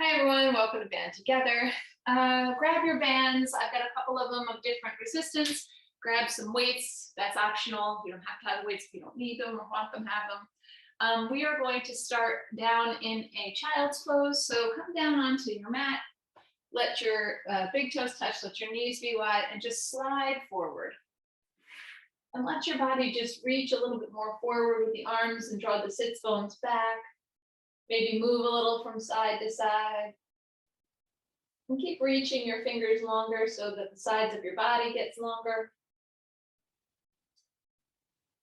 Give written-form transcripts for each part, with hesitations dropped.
Hi everyone, welcome to Band Together. Grab your bands. I've got a couple of them of different resistance. Grab some weights, that's optional. You don't have to have weights if you don't need them or want them, have them. We are going to start down in a child's pose. So come down onto your mat, let your big toes touch, let your knees be wide, and just slide forward. And let your body just reach a little bit more forward with the arms and draw the sits bones back. Maybe move a little from side to side. And keep reaching your fingers longer so that the sides of your body gets longer.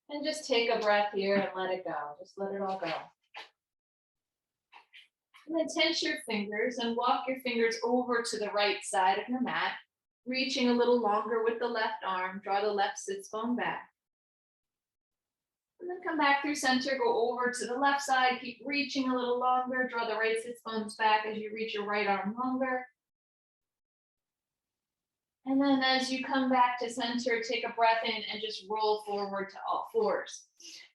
And just take a breath here and let it go. Just let it all go. And then tense your fingers and walk your fingers over to the right side of your mat, reaching a little longer with the left arm. Draw the left sits bone back. And then come back through center, go over to the left side, keep reaching a little longer, draw the right sits bones back as you reach your right arm longer. And then as you come back to center, take a breath in and just roll forward to all fours.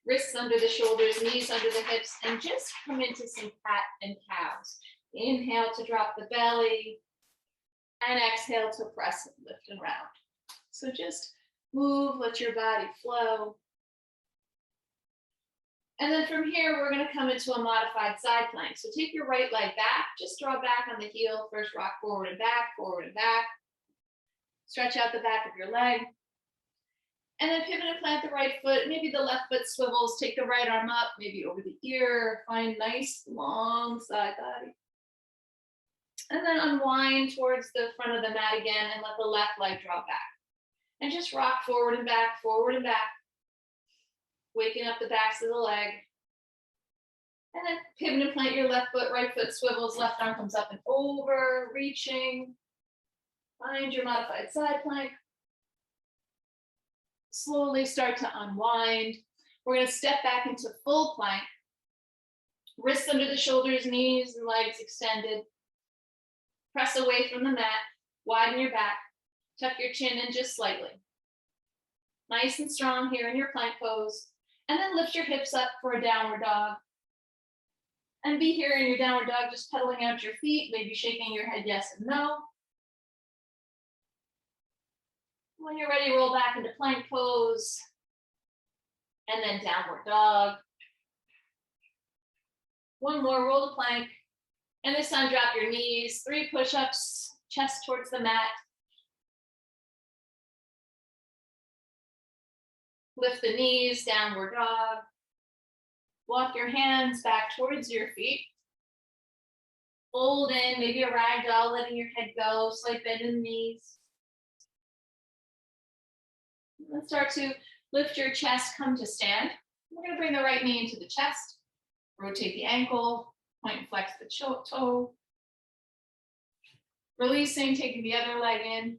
Wrists under the shoulders, knees under the hips, and just come into some cat and cows. Inhale to drop the belly, and exhale to press and lift and round. So just move, let your body flow. And then from here, we're going to come into a modified side plank. So take your right leg back, just draw back on the heel, first rock forward and back, forward and back. Stretch out the back of your leg. And then pivot and plant the right foot. Maybe the left foot swivels, take the right arm up, maybe over the ear, find nice long side body. And then unwind towards the front of the mat again and let the left leg draw back. And just rock forward and back, forward and back. Waking up the backs of the leg. And then pivot and plant your left foot, right foot swivels, left arm comes up and over, reaching. Find your modified side plank. Slowly start to unwind. We're going to step back into full plank. Wrists under the shoulders, knees and legs extended. Press away from the mat, widen your back, tuck your chin in just slightly. Nice and strong here in your plank pose. And then lift your hips up for a downward dog. And be here in your downward dog, just pedaling out your feet, maybe shaking your head yes and no. When you're ready, roll back into plank pose. And then downward dog. One more, roll the plank. And this time drop your knees, 3 push-ups, chest towards the mat. Lift the knees, downward dog. Walk your hands back towards your feet. Fold in, maybe a rag doll, letting your head go, slight bend in the knees. Let's start to lift your chest, come to stand. We're going to bring the right knee into the chest. Rotate the ankle, point and flex the toe. Releasing, taking the other leg in.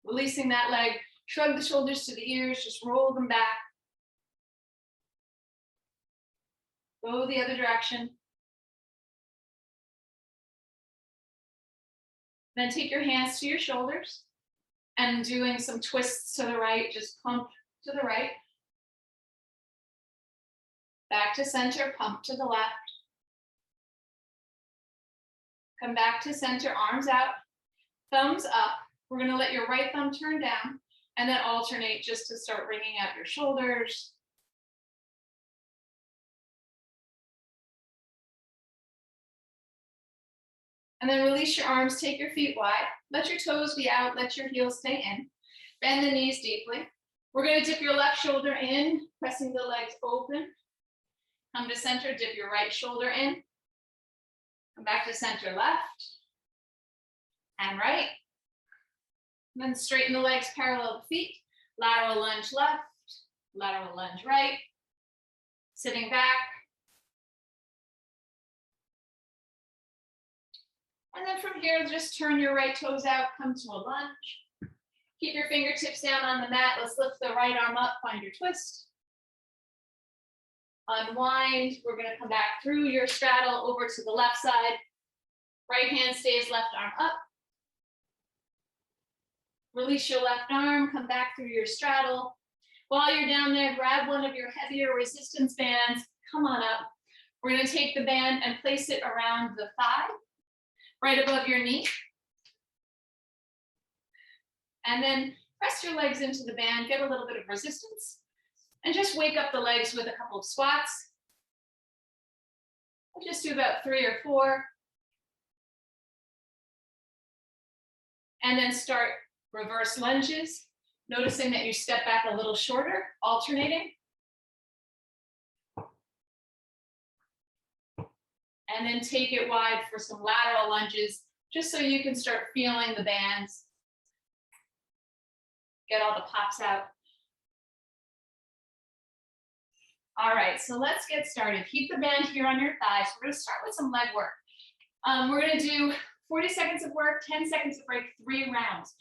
Releasing that leg, shrug the shoulders to the ears, just roll them back. Go the other direction. Then take your hands to your shoulders and doing some twists to the right, just pump to the right. Back to center, pump to the left. Come back to center, arms out, thumbs up. We're going to let your right thumb turn down and then alternate just to start wringing out your shoulders. And then release your arms, take your feet wide. Let your toes be out, let your heels stay in. Bend the knees deeply. We're going to dip your left shoulder in, pressing the legs open. Come to center, dip your right shoulder in. Come back to center, left and right. Then straighten the legs parallel to feet. Lateral lunge left, lateral lunge right. Sitting back. And then from here, just turn your right toes out, come to a lunge. Keep your fingertips down on the mat. Let's lift the right arm up, find your twist. Unwind. We're going to come back through your straddle over to the left side. Right hand stays, left arm up. Release your left arm, come back through your straddle. While you're down there, grab one of your heavier resistance bands, come on up. We're going to take the band and place it around the thigh, right above your knee. And then press your legs into the band, get a little bit of resistance, and just wake up the legs with a couple of squats. We'll just do about 3 or 4. And then start reverse lunges, noticing that you step back a little shorter, alternating. And then take it wide for some lateral lunges, just so you can start feeling the bands. Get all the pops out. All right, so let's get started. Keep the band here on your thighs. We're gonna start with some leg work. We're gonna do 40 seconds of work, 10 seconds of break, 3 rounds.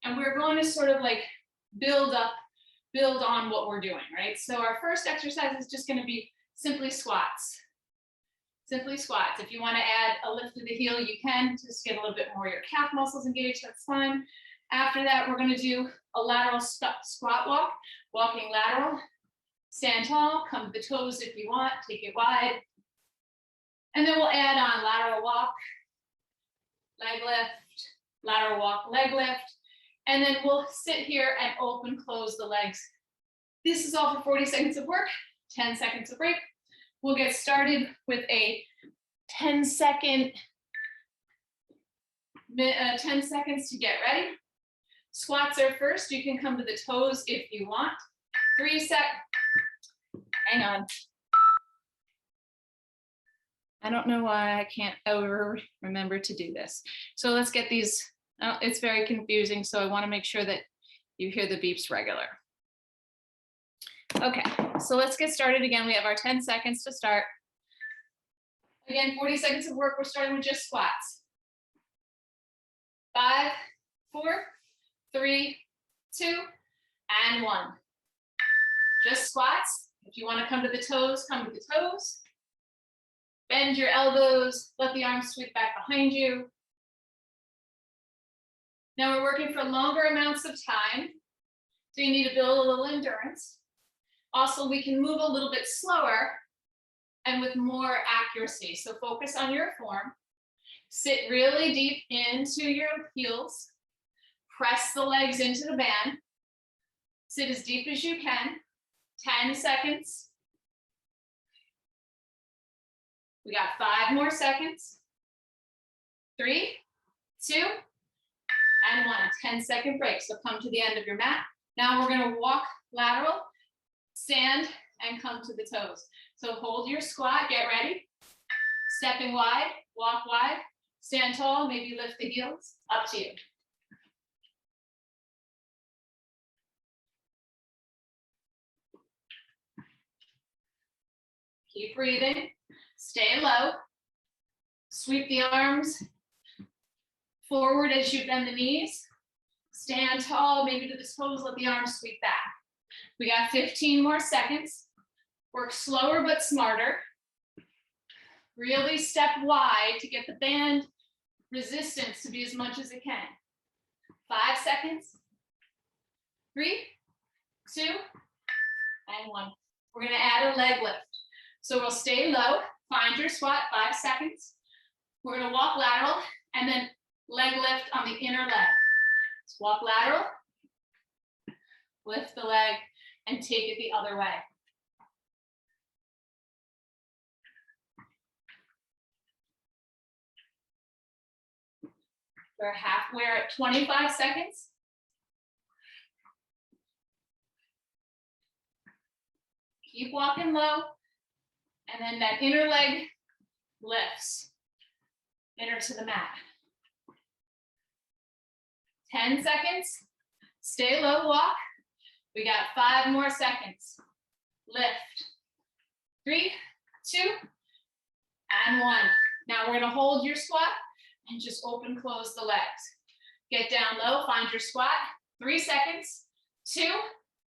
And we're going to sort of like build on what we're doing, right? So our first exercise is just gonna be simply squats. Simply squats. If you wanna add a lift to the heel, you can, just get a little bit more of your calf muscles engaged, that's fine. After that, we're gonna do a lateral squat walk, walking lateral. Stand tall, come to the toes if you want, take it wide. And then we'll add on lateral walk, leg lift, lateral walk, leg lift. And then we'll sit here and open, close the legs. This is all for 40 seconds of work, 10 seconds of break. We'll get started with a 10 seconds to get ready. Squats are first. You can come to the toes if you want. 3 seconds. Hang on. I don't know why I can't ever remember to do this. So let's get these. It's very confusing, so I want to make sure that you hear the beeps regular. Okay, so let's get started again. We have our 10 seconds to start. Again, 40 seconds of work. We're starting with just squats. 5, 4, 3, 2, and 1. Just squats. If you want to come to the toes, come to the toes. Bend your elbows, let the arms sweep back behind you. Now we're working for longer amounts of time, so you need to build a little endurance. Also, we can move a little bit slower and with more accuracy. So focus on your form. Sit really deep into your heels. Press the legs into the band. Sit as deep as you can. 10 seconds. We got 5 more seconds. 3, 2, and 1. 10-second break. So come to the end of your mat. Now we're going to walk lateral, stand, and come to the toes. So hold your squat, get ready. Stepping wide, walk wide, stand tall, maybe lift the heels. Up to you. Keep breathing, stay low, sweep the arms forward as you bend the knees, stand tall, maybe to the toes, let the arms sweep back. We got 15 more seconds. Work slower but smarter. Really step wide to get the band resistance to be as much as it can. 5 seconds, 3, 2, and 1. We're gonna add a leg lift. So we'll stay low, find your squat, 5 seconds. We're gonna walk lateral and then leg lift on the inner leg. Let's walk lateral, lift the leg, and take it the other way. We're at 25 seconds. Keep walking low. And then that inner leg lifts, inner to the mat. 10 seconds, stay low, walk. We got 5 more seconds. Lift, 3, 2, and 1. Now we're gonna hold your squat and just open, close the legs. Get down low, find your squat. 3 seconds, 2,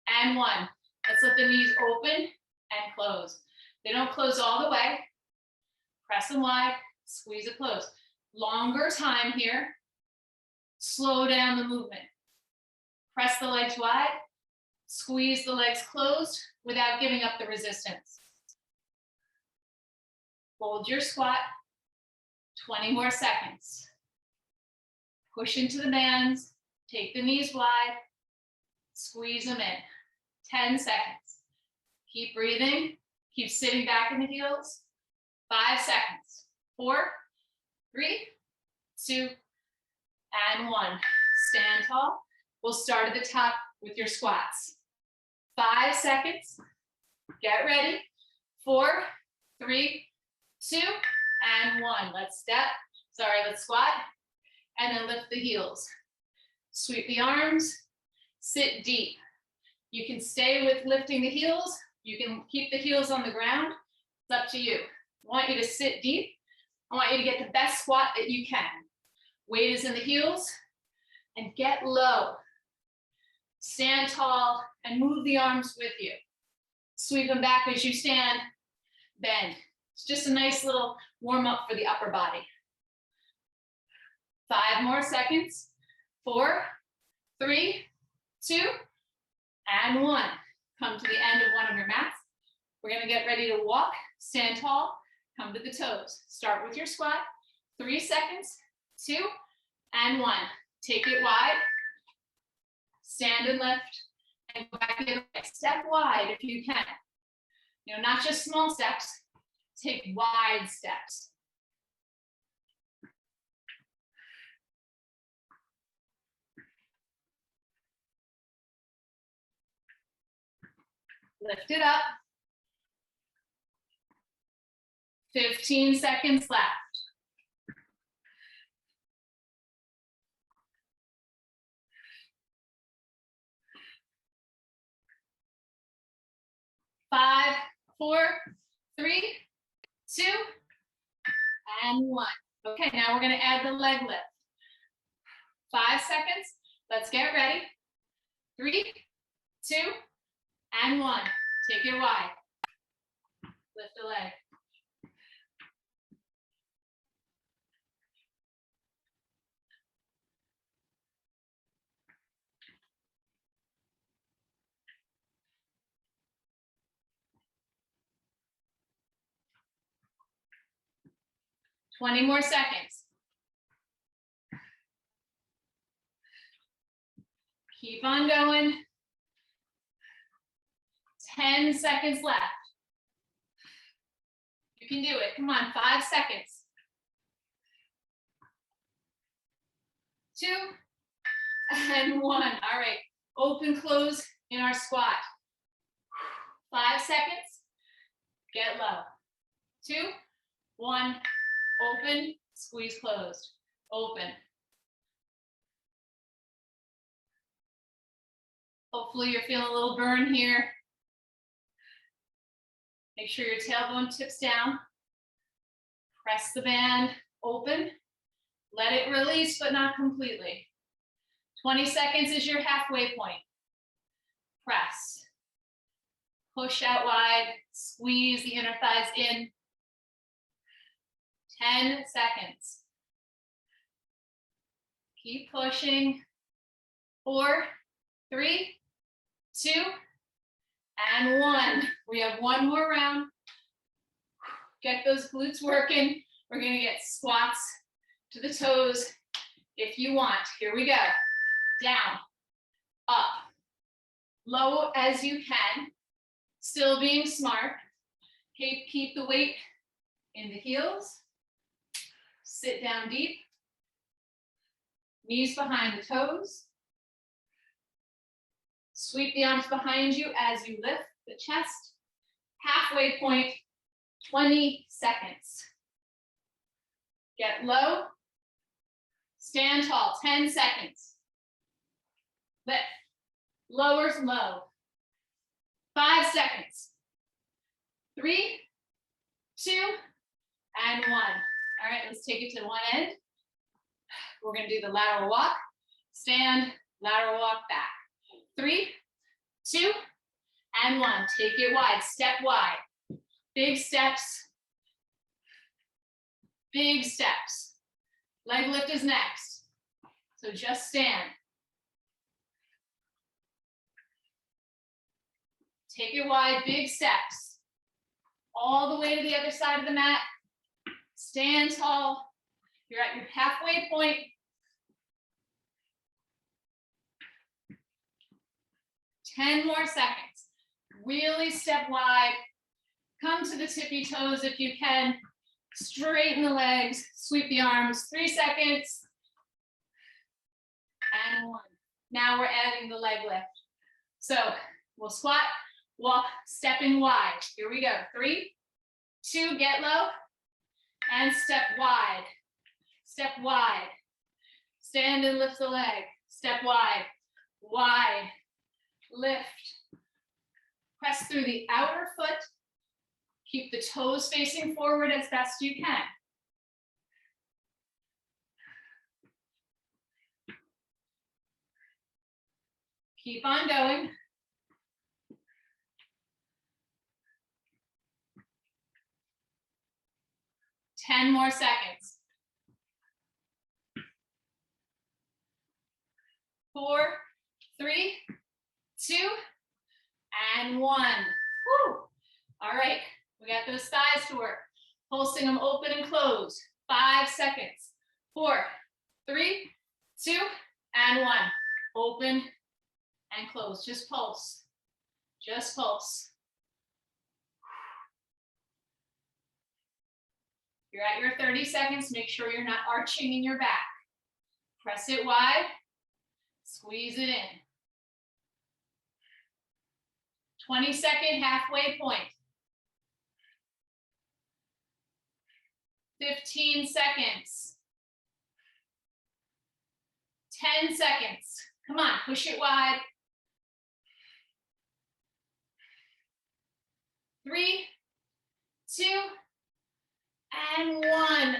and 1. Let's let the knees open and close. They don't close all the way. Press them wide, squeeze it close. Longer time here. Slow down the movement. Press the legs wide, squeeze the legs closed without giving up the resistance. Hold your squat. 20 more seconds. Push into the bands. Take the knees wide. Squeeze them in. 10 seconds. Keep breathing. Keep sitting back in the heels. 5 seconds. 4, 3, 2, and 1. Stand tall. We'll start at the top with your squats. 5 seconds. Get ready. 4, 3, 2, and 1. Let's step. Let's squat. And then lift the heels. Sweep the arms. Sit deep. You can stay with lifting the heels. You can keep the heels on the ground. It's up to you. I want you to sit deep. I want you to get the best squat that you can. Weight is in the heels. And get low. Stand tall and move the arms with you. Sweep them back as you stand. Bend. It's just a nice little warm up for the upper body. 5 more seconds. 4, 3, 2, and 1. Come to the end of one of your mats. We're going to get ready to walk. Stand tall. Come to the toes. Start with your squat. 3 seconds. 2, and 1. Take it wide. Stand and lift. And go back the other way. Step wide if you can. You know, not just small steps. Take wide steps. Lift it up. 15 seconds left. Five, 4, 3, 2, and 1. Okay, now we're going to add the leg lift. 5 seconds. Let's get ready. 3, 2, and 1. Take it wide. Lift the leg. Twenty more seconds. Keep on going. 10 seconds left. You can do it. Come on, 5 seconds. 2, and 1. All right, open, close in our squat. 5 seconds. Get low. 2, 1. Open, squeeze closed. Open. Hopefully you're feeling a little burn here. Make sure your tailbone tips down. Press the band, open. Let it release, but not completely. 20 seconds is your halfway point. Press. Push out wide, squeeze the inner thighs in. 10 seconds. Keep pushing. 4, 3, 2, and 1. We have one more round. Get those glutes working. We're going to get squats to the toes if you want. Here we go. Down, up, low as you can. Still being smart. Okay, keep the weight in the heels. Sit down deep. Knees behind the toes. Sweep the arms behind you as you lift the chest. Halfway point, 20 seconds. Get low. Stand tall, 10 seconds. Lift. Lowers low. 5 seconds. 3, 2, and 1. All right, let's take it to one end. We're going to do the lateral walk. Stand, lateral walk back. 3, 2, and 1. Take it wide. Step wide. Big steps. Big steps. Leg lift is next. So just stand. Take it wide. Big steps. All the way to the other side of the mat. Stand tall. You're at your halfway point. Ten more seconds. Really step wide. Come to the tippy toes if you can. Straighten the legs. Sweep the arms. 3 seconds. And 1. Now we're adding the leg lift. So we'll squat, walk, stepping wide. Here we go. 3, 2, get low, and step wide. Step wide. Stand and lift the leg. Step wide. Wide. Lift. Press through the outer foot. Keep the toes facing forward as best you can. Keep on going. Ten more seconds. 4, 3, 2, and 1. Woo. All right, we got those thighs to work. Pulsing them open and close. 5 seconds. 4, 3, 2, and 1. Open and close. Just pulse. Just pulse. You're at your 30 seconds. Make sure you're not arching in your back. Press it wide. Squeeze it in. 20-second halfway point. 15 seconds. 10 seconds. Come on, push it wide. 3, 2, and 1.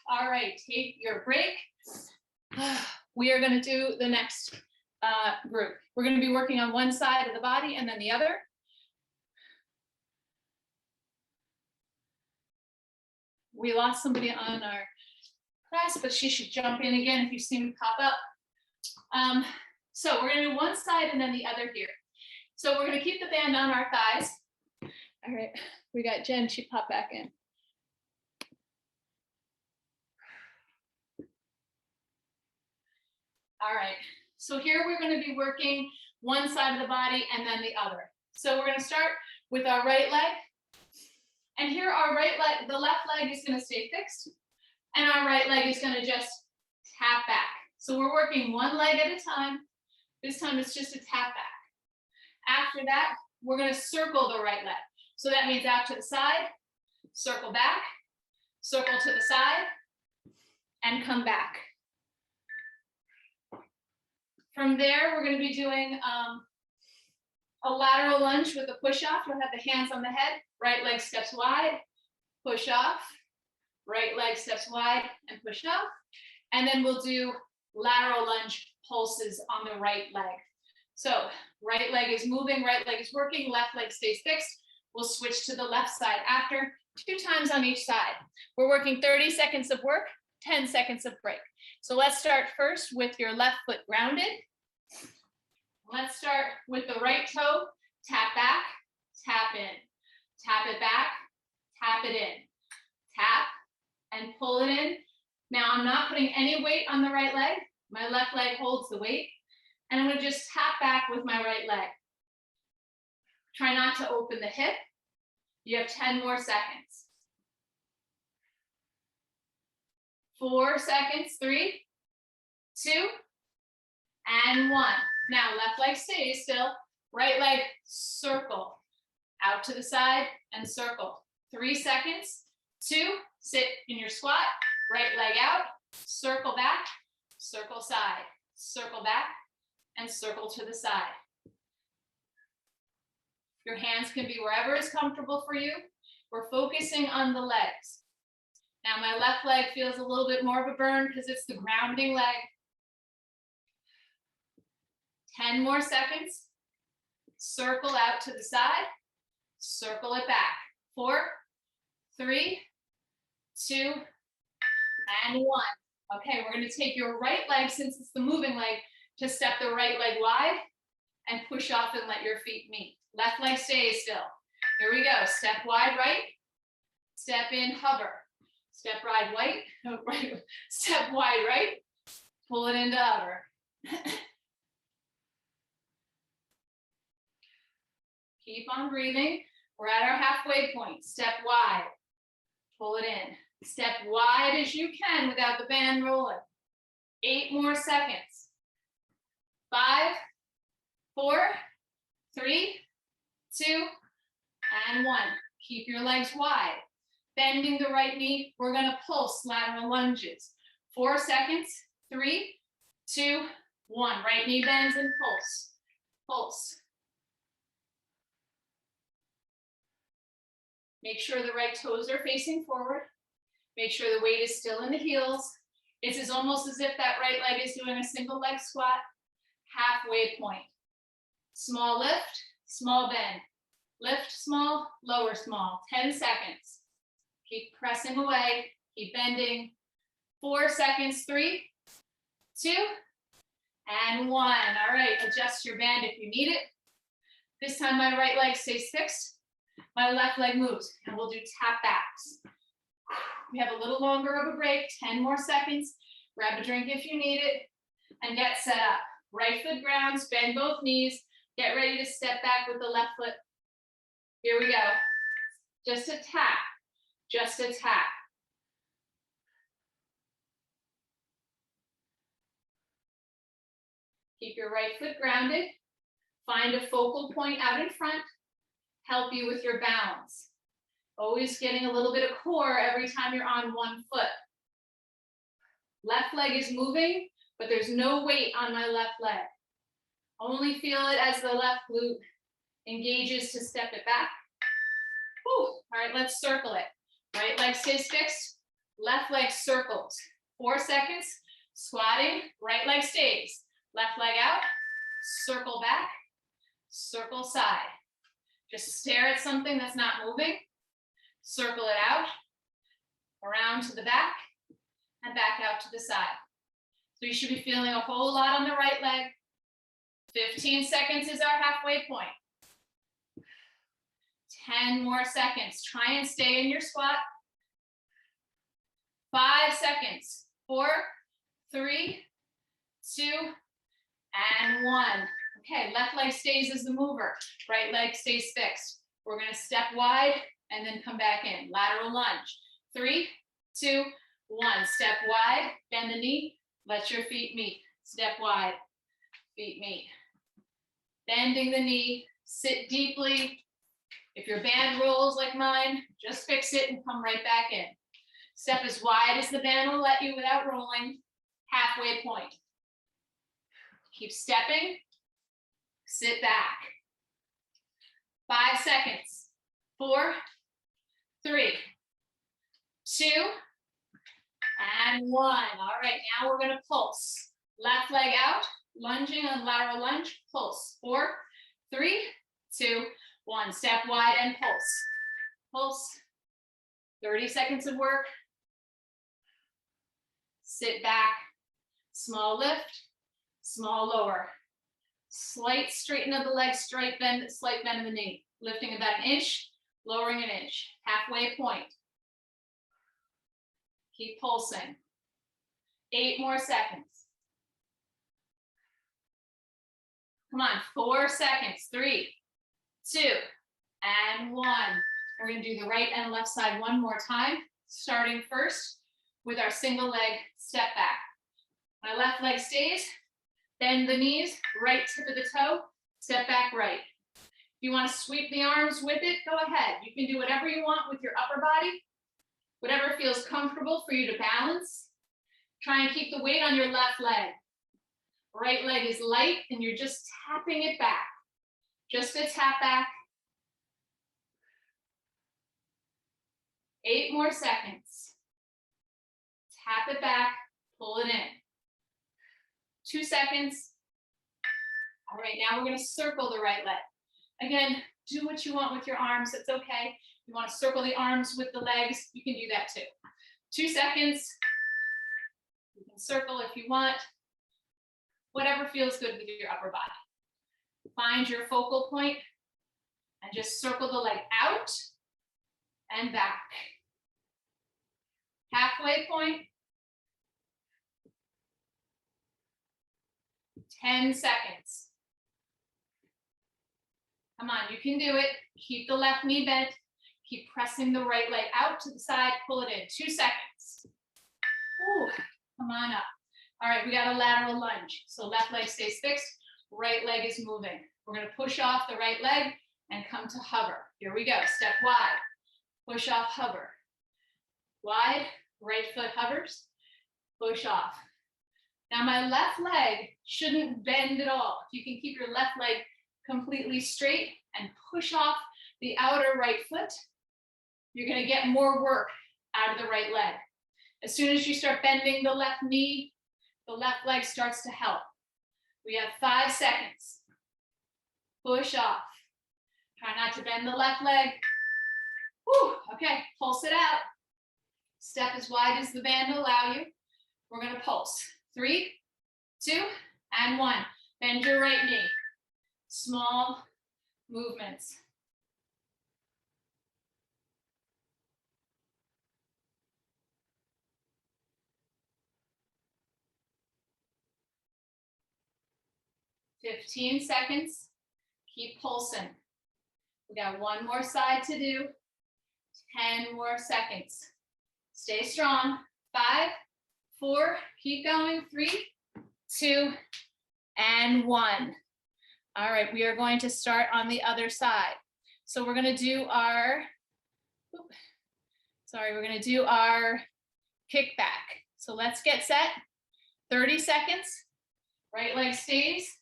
All right, take your break. We are going to do the next group. We're going to be working on one side of the body and then the other. We lost somebody on our class, but she should jump in again if you see me pop up. So we're going to do one side and then the other here. So we're going to keep the band on our thighs. All right, we got Jen, she popped back in. All right, so here we're going to be working one side of the body and then the other. So we're going to start with our right leg. And here our right leg, the left leg is going to stay fixed. And our right leg is going to just tap back. So we're working one leg at a time. This time it's just a tap back. After that, we're going to circle the right leg. So that means out to the side, circle back, circle to the side, and come back. From there, we're going to be doing a lateral lunge with a push-off. You'll have the hands on the head, right leg steps wide, push off, right leg steps wide and push off. And then we'll do lateral lunge pulses on the right leg. So right leg is moving, right leg is working, left leg stays fixed. We'll switch to the left side after, 2 times on each side. We're working 30 seconds of work, 10 seconds of break. So let's start first with your left foot grounded. Let's start with the right toe, tap back, tap in, tap it back, tap it in, tap and pull it in. Now I'm not putting any weight on the right leg. My left leg holds the weight. And I'm going to just tap back with my right leg. Try not to open the hip. You have 10 more seconds. 4 seconds, 3, 2, and 1. Now left leg stays still. Right leg, circle. Out to the side and circle. 3 seconds. 2, sit in your squat. Right leg out, circle back, circle side, circle back, and circle to the side. Your hands can be wherever is comfortable for you. We're focusing on the legs. Now my left leg feels a little bit more of a burn because it's the grounding leg. 10 more seconds. Circle out to the side, circle it back. 4, 3, 2, and 1. Okay, we're going to take your right leg, since it's the moving leg, to step the right leg wide and push off and let your feet meet. Left leg stays still. Here we go. Step wide right, step in, hover. Step wide right, step wide right, pull it into hover. Keep on breathing. We're at our halfway point. Step wide, pull it in. Step wide as you can without the band rolling. 8 more seconds. 5, 4, 3, 2, and 1. Keep your legs wide. Bending the right knee, we're gonna pulse lateral lunges. 4 seconds, 3, 2, 1. Right knee bends and pulse, pulse. Make sure the right toes are facing forward. Make sure the weight is still in the heels. It's almost as if that right leg is doing a single leg squat. Halfway point. Small lift, small bend. Lift small, lower small. 10 seconds. Keep pressing away, keep bending. 4 seconds, 3, 2, and 1. All right, adjust your band if you need it. This time my right leg stays fixed. My left leg moves, and we'll do tap backs. We have a little longer of a break, 10 more seconds. Grab a drink if you need it, and get set up. Right foot grounds, bend both knees. Get ready to step back with the left foot. Here we go. Just a tap, just a tap. Keep your right foot grounded. Find a focal point out in front. Help you with your balance. Always getting a little bit of core every time you're on one foot. Left leg is moving, but there's no weight on my left leg. Only feel it as the left glute engages to step it back. Whew. All right, let's circle it. Right leg stays fixed, left leg circles. 4 seconds, squatting, right leg stays. Left leg out, circle back, circle side. Just stare at something that's not moving, circle it out, around to the back, and back out to the side. So you should be feeling a whole lot on the right leg. 15 seconds is our halfway point. 10 more seconds. Try and stay in your squat. 5 seconds. 4, 3, 2, and 1. Okay, left leg stays as the mover. Right leg stays fixed. We're gonna step wide and then come back in. Lateral lunge. 3, 2, 1. Step wide, bend the knee, let your feet meet. Step wide, feet meet. Bending the knee, sit deeply. If your band rolls like mine, just fix it and come right back in. Step as wide as the band will let you without rolling. Halfway point. Keep stepping. Sit back. 5 seconds. 4, 3, 2, and 1. All right, now we're gonna pulse. Left leg out, lunging on lateral lunge, pulse. 4, 3, 2, 1. Step wide and pulse. Pulse. 30 seconds of work. Sit back. Small lift, small lower. Slight straighten of the leg, slight bend of the knee. Lifting about an inch, lowering an inch. Halfway point. Keep pulsing. 8 more seconds. Come on, 4 seconds. 3, 2, and 1. We're gonna do the right and left side one more time, starting first with our single leg step back. My left leg stays, bend the knees, right tip of the toe, step back right. If you want to sweep the arms with it, go ahead. You can do whatever you want with your upper body, whatever feels comfortable for you to balance. Try and keep the weight on your left leg. Right leg is light and you're just tapping it back. Just a tap back. 8 more seconds. Tap it back, pull it in. 2 seconds. All right, now we're gonna circle the right leg. Again, do what you want with your arms, it's okay. If you wanna circle the arms with the legs, you can do that too. 2 seconds. You can circle if you want. Whatever feels good with your upper body. Find your focal point and just circle the leg out and back. Halfway point. 10 seconds. Come on, you can do it. Keep the left knee bent. Keep pressing the right leg out to the side. Pull it in. 2 seconds. Ooh, come on up. All right, we got a lateral lunge. So left leg stays fixed. Right leg is moving. We're going to push off the right leg and come to hover. Here we go. Step wide. Push off, hover. Wide, right foot hovers. Push off. Now my left leg shouldn't bend at all. If you can keep your left leg completely straight and push off the outer right foot, you're going to get more work out of the right leg. As soon as you start bending the left knee, the left leg starts to help. We have 5 seconds. Push off. Try not to bend the left leg. Whew, okay, pulse it out. Step as wide as the band will allow you. We're going to pulse. 3, 2, and 1. Bend your right knee. Small movements. "15 seconds. Keep pulsing. We got 1 more side to do. 10 more seconds. Stay strong. 5, 4, keep going. 3, 2, and 1. All right, we are going to start on the other side. So we're going to do our, we're going to do our kickback. So let's get set. 30 seconds. Right leg stays.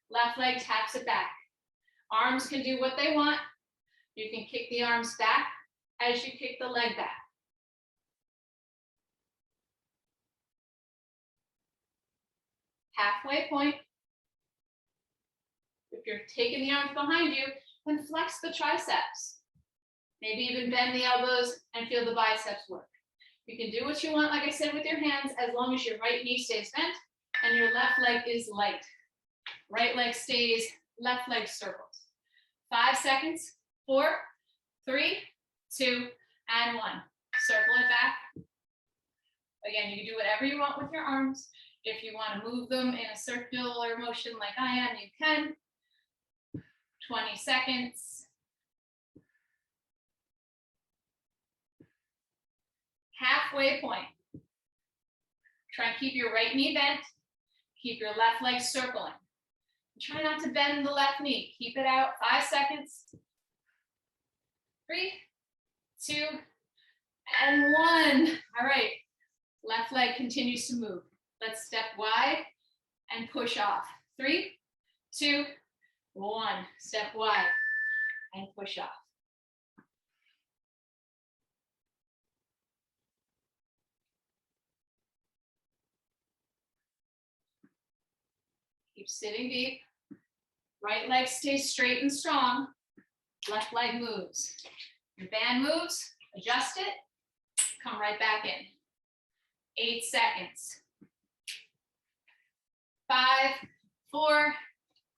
Left leg taps it back. Arms can do what they want. You can kick the arms back as you kick the leg back. Halfway point. If you're taking the arms behind you, then flex the triceps. Maybe even bend the elbows and feel the biceps work. You can do what you want, like I said, with your hands, as long as your right knee stays bent and your left leg is light. Right leg stays, left leg circles. 5 seconds. 4, 3, 2, and 1. Circle it back. Again, you can do whatever you want with your arms. If you want to move them in a circular motion like I am, you can. 20 seconds. Halfway point. Try and keep your right knee bent. Keep your left leg circling. Try not to bend the left knee. Keep it out. 5 seconds. 3, 2, and 1. All right. Left leg continues to move. Let's step wide and push off. 3, 2, 1. Step wide and push off. Keep sitting deep. Right leg stays straight and strong. Left leg moves. Your band moves, adjust it, come right back in. 8 seconds. 5, 4,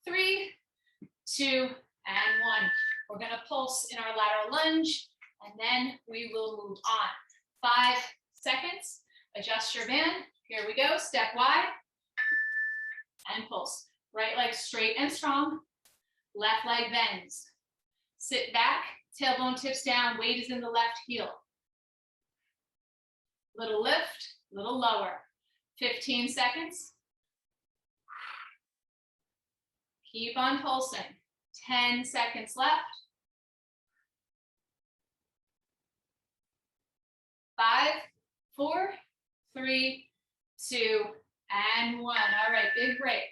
3, 2, and 1. We're going to pulse in our lateral lunge, and then we will move on. 5 seconds. Adjust your band. Here we go. Step wide and pulse. Right leg straight and strong. Left leg bends. Sit back. Tailbone tips down. Weight is in the left heel. Little lift, little lower. 15 seconds. Keep on pulsing. 10 seconds left. 5, 4, 3, 2, and 1. All right, big break.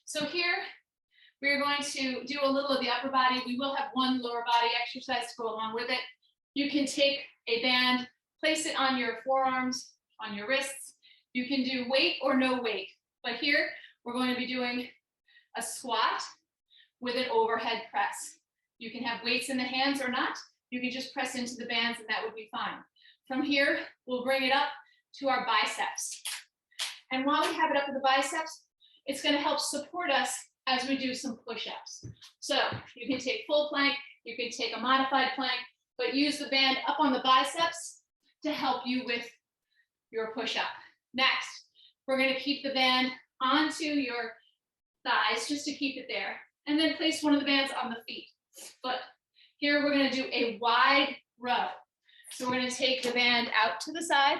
So here, we're going to do a little of the upper body. We will have one lower body exercise to go along with it. You can take a band, place it on your forearms, on your wrists. You can do weight or no weight. But here, we're going to be doing a squat with an overhead press. You can have weights in the hands or not. You can just press into the bands and that would be fine. From here, we'll bring it up to our biceps. And while we have it up with the biceps, it's going to help support us as we do some push-ups. So you can take full plank, you can take a modified plank, but use the band up on the biceps to help you with your push-up. Next, we're gonna keep the band onto your thighs just to keep it there. And then place one of the bands on the foot. Here we're gonna do a wide row. So we're gonna take the band out to the side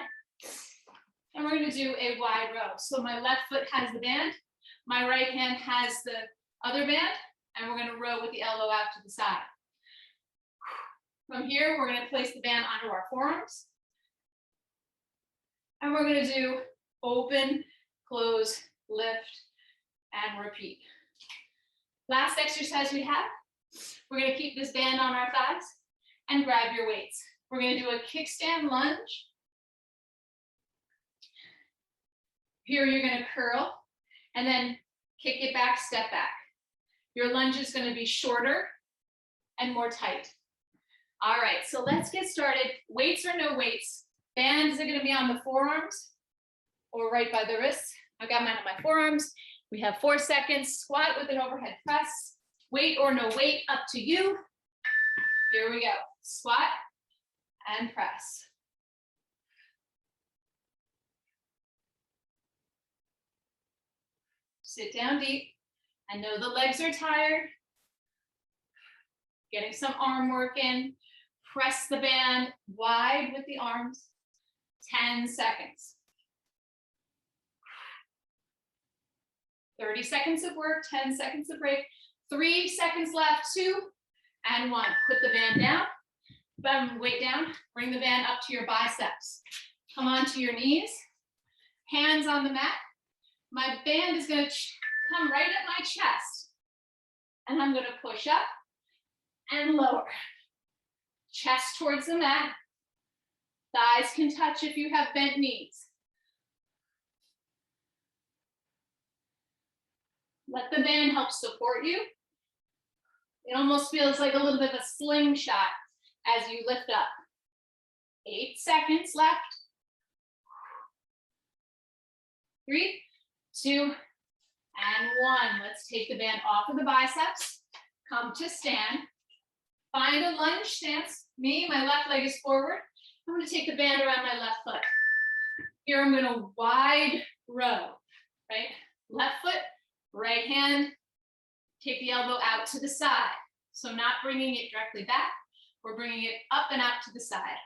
and we're gonna do a wide row. So my left foot has the band, my right hand has the other band, and we're gonna row with the elbow out to the side. From here, we're gonna place the band onto our forearms. And we're gonna do open, close, lift, and repeat. Last exercise we have, we're gonna keep this band on our thighs and grab your weights. We're gonna do a kickstand lunge. Here you're gonna curl and then kick it back, step back. Your lunge is gonna be shorter and more tight. All right, so let's get started. Weights or no weights. Bands are gonna be on the forearms or right by the wrists. I've got mine on my forearms. We have 4 seconds. Squat with an overhead press. Weight or no weight, up to you. Here we go. Squat and press. Sit down deep. I know the legs are tired. Getting some arm work in. Press the band wide with the arms. 10 seconds. 30 seconds of work, 10 seconds of break. 3 seconds left, 2 and 1. Put the band down, weight down, bring the band up to your biceps. Come onto your knees, hands on the mat. My band is gonna come right at my chest. And I'm gonna push up and lower. Chest towards the mat. Thighs can touch if you have bent knees. Let the band help support you. It almost feels like a little bit of a slingshot as you lift up. 8 seconds left. 3, 2, and 1. Let's take the band off of the biceps. Come to stand. Find a lunge stance. Me, my left leg is forward. I'm going to take the band around my left foot. Here I'm going to wide row, right? Left foot, right hand, take the elbow out to the side. So not bringing it directly back, we're bringing it up and out to the side.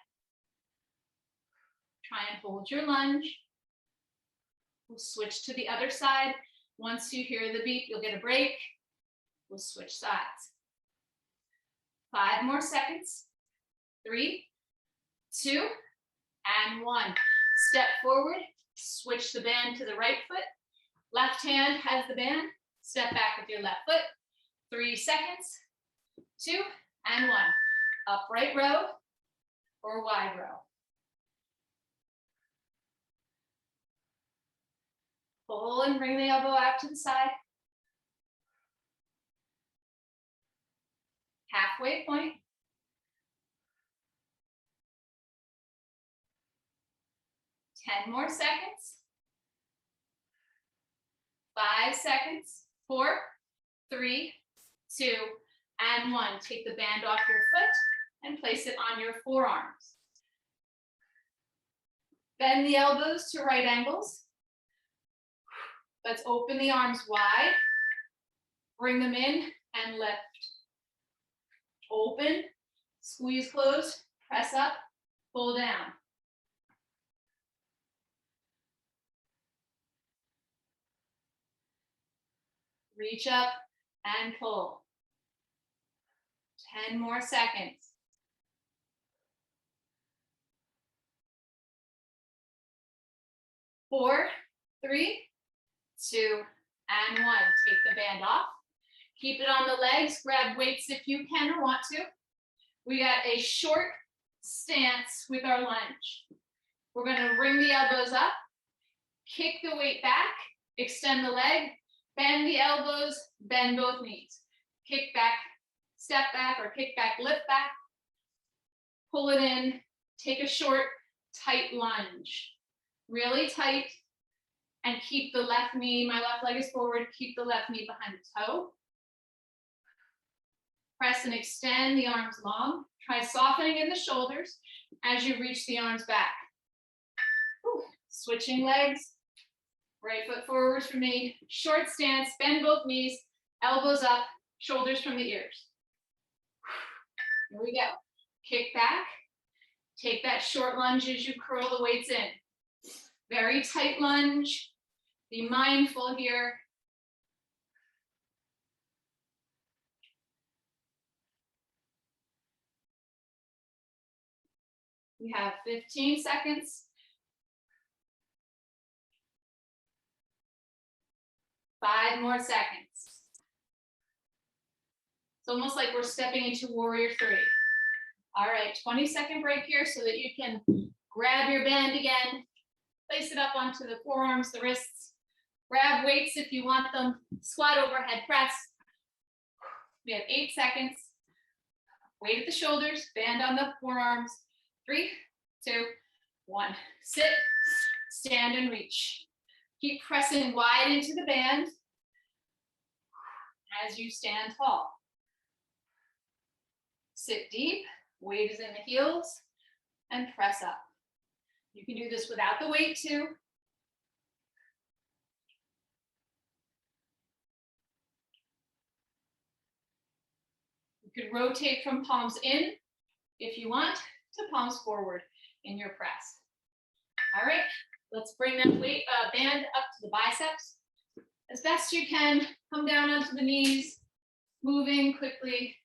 Try and hold your lunge. We'll switch to the other side. Once you hear the beep, you'll get a break. We'll switch sides. 5 more seconds. 3, 2, and 1. Step forward, switch the band to the right foot. Left hand has the band. Step back with your left foot. 3 seconds. 2, and 1. Upright row or wide row. Pull and bring the elbow out to the side. Halfway point. 10 more seconds. 5 seconds. 4, 3, 2, and 1. Take the band off your foot and place it on your forearms. Bend the elbows to right angles. Let's open the arms wide. Bring them in and lift. Open, squeeze close, press up, pull down. Reach up and pull. 10 more seconds. 4, 3, 2, and 1. Take the band off. Keep it on the legs. Grab weights if you can or want to. We got a short stance with our lunge. We're going to bring the elbows up, kick the weight back, extend the leg, bend the elbows, bend both knees. Kick back, step back, or kick back, lift back. Pull it in. Take a short, tight lunge. Really tight. And keep the left knee, my left leg is forward, keep the left knee behind the toe. Press and extend the arms long. Try softening in the shoulders as you reach the arms back. Whew. Switching legs. Right foot forwards for me. Short stance, bend both knees, elbows up, shoulders from the ears. Here we go. Kick back. Take that short lunge as you curl the weights in. Very tight lunge. Be mindful here. We have 15 seconds. 5 more seconds. It's almost like we're stepping into warrior 3. All right, 20-second break here so that you can grab your band again, place it up onto the forearms, the wrists, grab weights if you want them, squat overhead press. We have 8 seconds. Weight at the shoulders, band on the forearms. 3, 2, 1. Sit, stand and reach. Keep pressing wide into the band as you stand tall. Sit deep, weight is in the heels, and press up. You can do this without the weight too. You can rotate from palms in, if you want, to palms forward in your press. All right, let's bring that band up to the biceps. As best you can, come down onto the knees, moving quickly.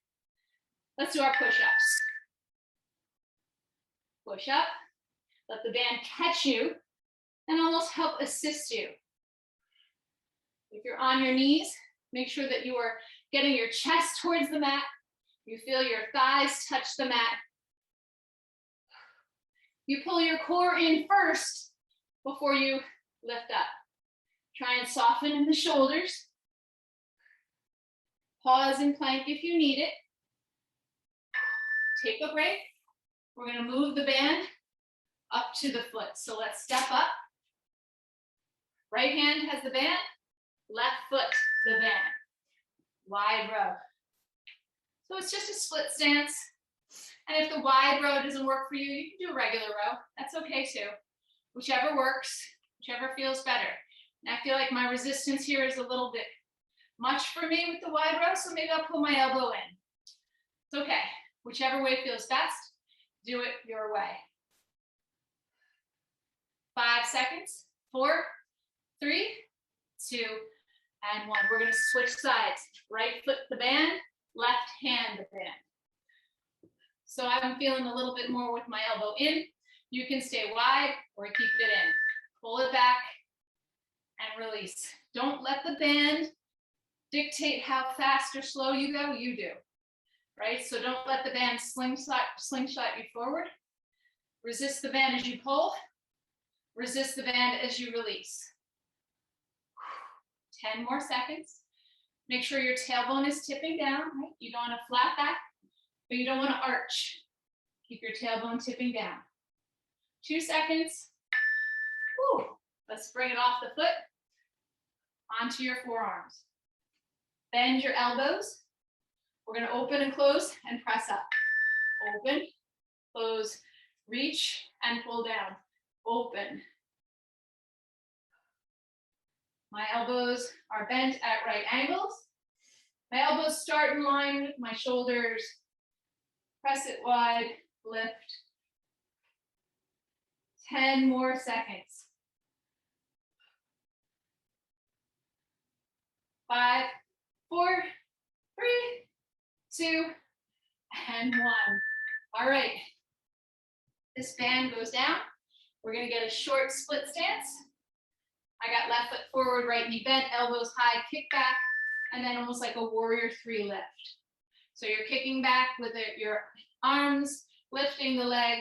Let's do our push-ups. Push up, let the band catch you and almost help assist you. If you're on your knees, make sure that you are getting your chest towards the mat. You feel your thighs touch the mat. You pull your core in first before you lift up. Try and soften in the shoulders. Pause in plank if you need it. Take a break. We're going to move the band up to the foot. So let's step up. Right hand has the band, left foot the band. Wide row. So it's just a split stance. And if the wide row doesn't work for you, you can do a regular row. That's okay too. Whichever works, whichever feels better. And I feel like my resistance here is a little bit much for me with the wide row, so maybe I'll pull my elbow in. It's okay. Whichever way feels best, do it your way. 5 seconds. 4, 3, 2, and 1. We're going to switch sides. Right foot the band, left hand the band. So I'm feeling a little bit more with my elbow in. You can stay wide or keep it in. Pull it back and release. Don't let the band dictate how fast or slow you go. You do. Right? So don't let the band slingshot you forward. Resist the band as you pull. Resist the band as you release. 10 more seconds. Make sure your tailbone is tipping down. Right? You don't want to flat back, but you don't want to arch. Keep your tailbone tipping down. 2 seconds. Whew. Let's bring it off the foot onto your forearms. Bend your elbows. We're going to open and close and press up. Open, close, reach, and pull down. Open. My elbows are bent at right angles. My elbows start in line with my shoulders. Press it wide, lift. 10 more seconds. 5, 4, 3, 2, and 1. All right. This band goes down. We're going to get a short split stance. I got left foot forward, right knee bent, elbows high, kick back, and then almost like a warrior 3 lift. So you're kicking back with your arms, lifting the leg,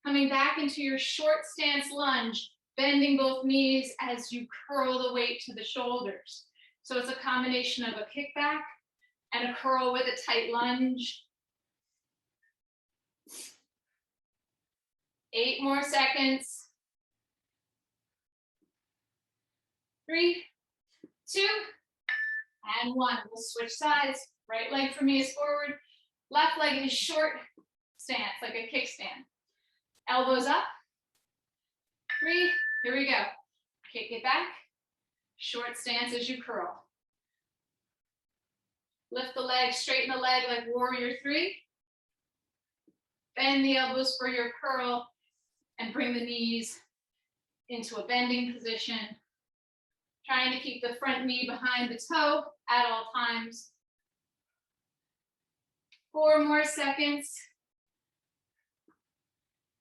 coming back into your short stance lunge, bending both knees as you curl the weight to the shoulders. So it's a combination of a kickback and a curl with a tight lunge. 8 more seconds. 3, 2, and 1. We'll switch sides. Right leg for me is forward. Left leg is short stance, like a kickstand. Elbows up. 3, Here we go. Kick it back. Short stance as you curl. Lift the leg, straighten the leg like warrior three. Bend the elbows for your curl and bring the knees into a bending position. Trying to keep the front knee behind the toe at all times. 4 more seconds.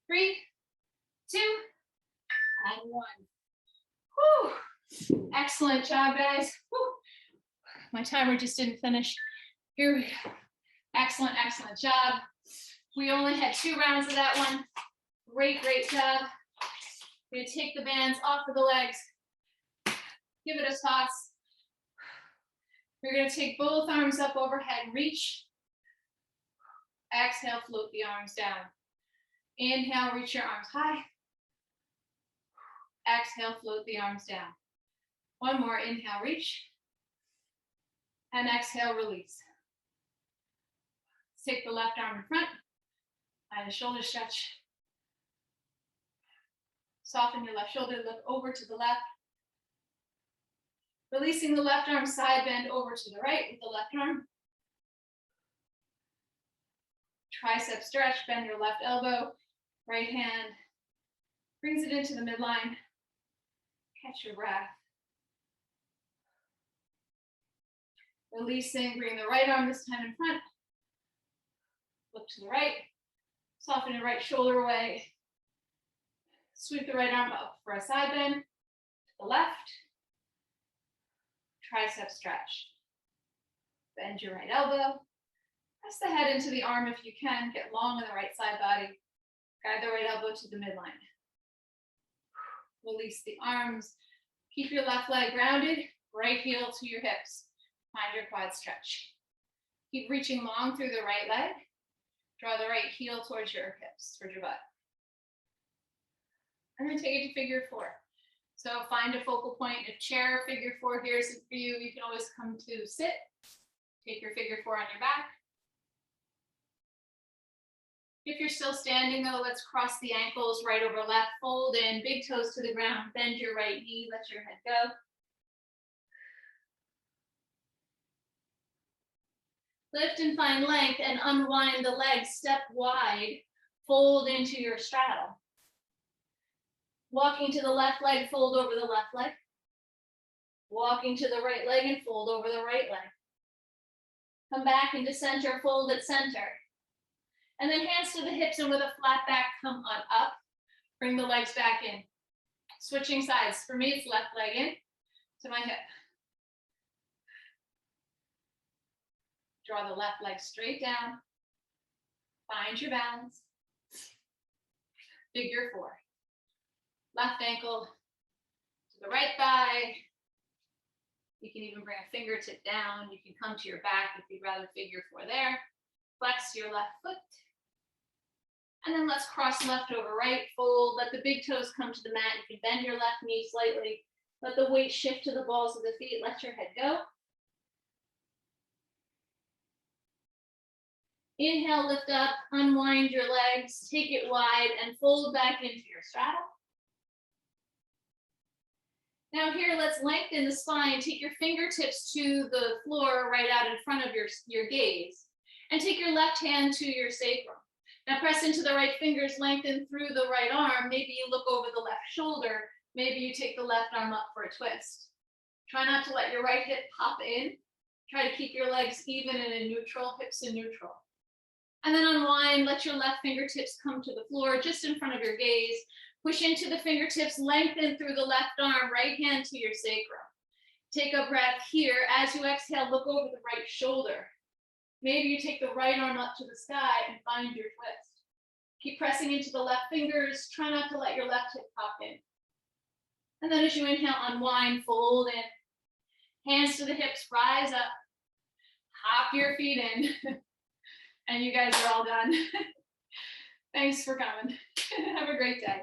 3, 2, and 1. Whew. Excellent job, guys. Whew. My timer just didn't finish. Here we go. Excellent, excellent job. We only had 2 rounds of that one. Great, great job. We're gonna take the bands off of the legs. Give it a toss. We're gonna take both arms up overhead, reach. Exhale, float the arms down. Inhale, reach your arms high. Exhale, float the arms down. One more, inhale, reach. And exhale, release. Take the left arm in front. Find a shoulder stretch. Soften your left shoulder, look over to the left. Releasing the left arm, side bend over to the right with the left arm. Tricep stretch, bend your left elbow, right hand brings it into the midline. Catch your breath. Releasing, bring the right arm this time in front. Look to the right, soften your right shoulder away. Sweep the right arm up for a side bend. To the left. Tricep stretch. Bend your right elbow. Press the head into the arm if you can. Get long in the right side body. Guide the right elbow to the midline. Release the arms. Keep your left leg grounded. Right heel to your hips. Find your quad stretch. Keep reaching long through the right leg. Draw the right heel towards your hips, towards your butt. I'm going to take it to figure 4. So find a focal point. If chair figure 4 here is for you, you can always come to sit. Take your figure 4 on your back. If you're still standing though, let's cross the ankles right over left, fold in, big toes to the ground, bend your right knee, let your head go. Lift and find length and unwind the legs, step wide, fold into your straddle. Walking to the left leg, fold over the left leg. Walking to the right leg and fold over the right leg. Come back into center, fold at center. And then hands to the hips and with a flat back, come on up. Bring the legs back in. Switching sides. For me, it's left leg in to my hip. Draw the left leg straight down. Find your balance. Figure 4. Left ankle to the right thigh. You can even bring a fingertip down. You can come to your back if you'd rather figure 4 there. Flex your left foot. And then let's cross left over right, fold. Let the big toes come to the mat. You can bend your left knee slightly. Let the weight shift to the balls of the feet. Let your head go. Inhale, lift up, unwind your legs, take it wide, and fold back into your straddle. Now here, let's lengthen the spine. Take your fingertips to the floor right out in front of your gaze. And take your left hand to your sacrum. Now press into the right fingers, lengthen through the right arm. Maybe you look over the left shoulder. Maybe you take the left arm up for a twist. Try not to let your right hip pop in. Try to keep your legs even and in neutral, hips in neutral. And then unwind, let your left fingertips come to the floor just in front of your gaze. Push into the fingertips, lengthen through the left arm, right hand to your sacrum. Take a breath here. As you exhale, look over the right shoulder. Maybe you take the right arm up to the sky and find your twist. Keep pressing into the left fingers. Try not to let your left hip pop in. And then as you inhale, unwind, fold in. Hands to the hips, rise up. Hop your feet in. And you guys are all done. Thanks for coming. Have a great day.